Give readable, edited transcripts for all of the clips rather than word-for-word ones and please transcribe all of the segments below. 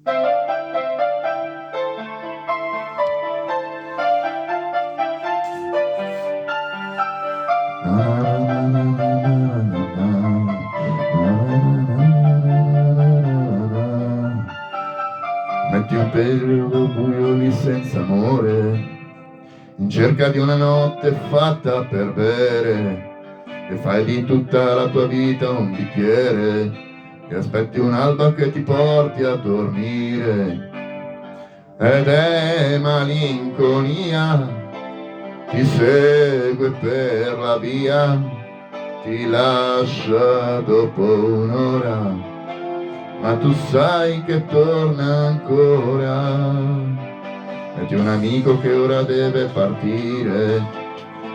Metti un periodo buio lì senza amore, in cerca di una notte fatta per bere, e fai di tutta la tua vita un bicchiere, e aspetti un'alba che ti porti a dormire. Ed è malinconia, ti segue per la via, ti lascia dopo un'ora, ma tu sai che torna ancora. Metti un amico che ora deve partire,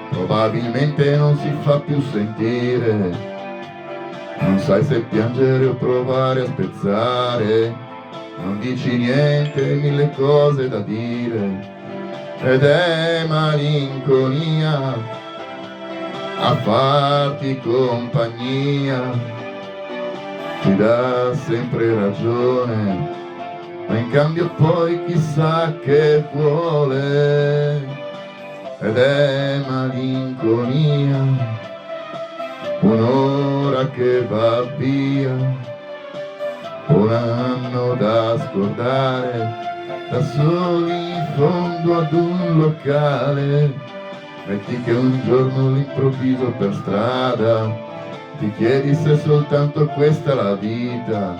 probabilmente non si fa più sentire, non sai se piangere o provare a spezzare, non dici niente, mille cose da dire, ed è malinconia a farti compagnia, ti dà sempre ragione, ma in cambio poi chissà che vuole, ed è malinconia, un'ora che va via, un anno da scordare, da soli in fondo ad un locale. Metti che un giorno all'improvviso per strada ti chiedi se soltanto questa è la vita,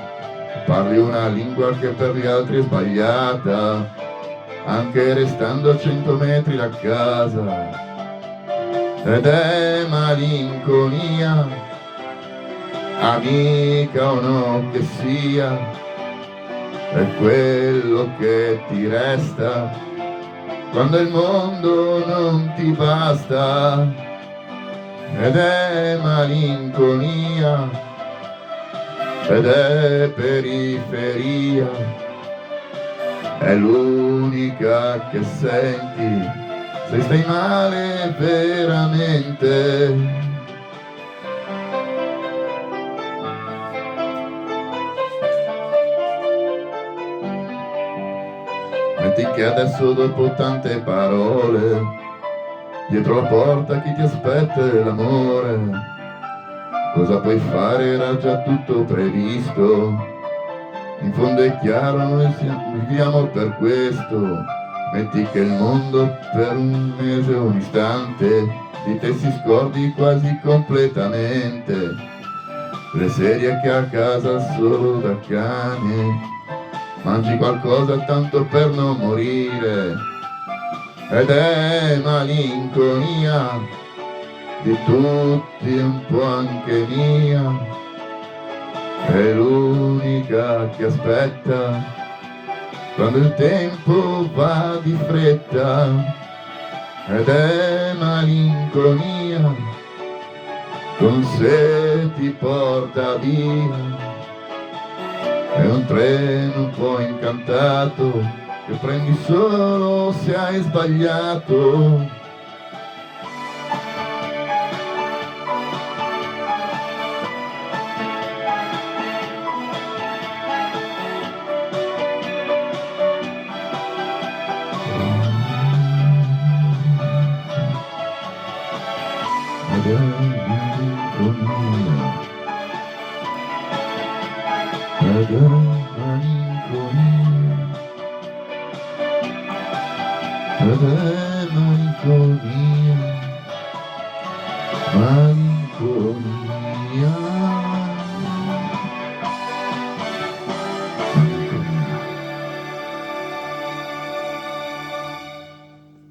parli una lingua che per gli altri è sbagliata, anche restando a 100 metri da casa, ed è malinconia, amica o no che sia, è quello che ti resta quando il mondo non ti basta, ed è malinconia, ed è periferia, è l'unica che senti se stai male veramente. Metti che adesso dopo tante parole, dietro la porta chi ti aspetta è l'amore, cosa puoi fare, era già tutto previsto, in fondo è chiaro noi viviamo per questo. Metti che il mondo per un mese o un istante di te si scordi quasi completamente, le serie che a casa solo da cane, mangi qualcosa tanto per non morire, ed è malinconia di tutti, un po' anche mia, è l'unica che aspetta quando il tempo va di fretta, ed è malinconia, con sé ti porta via. È un treno un po' incantato che prendi solo se hai sbagliato. Ed è malinconia, ed è malinconia, ed è malinconia, malinconia.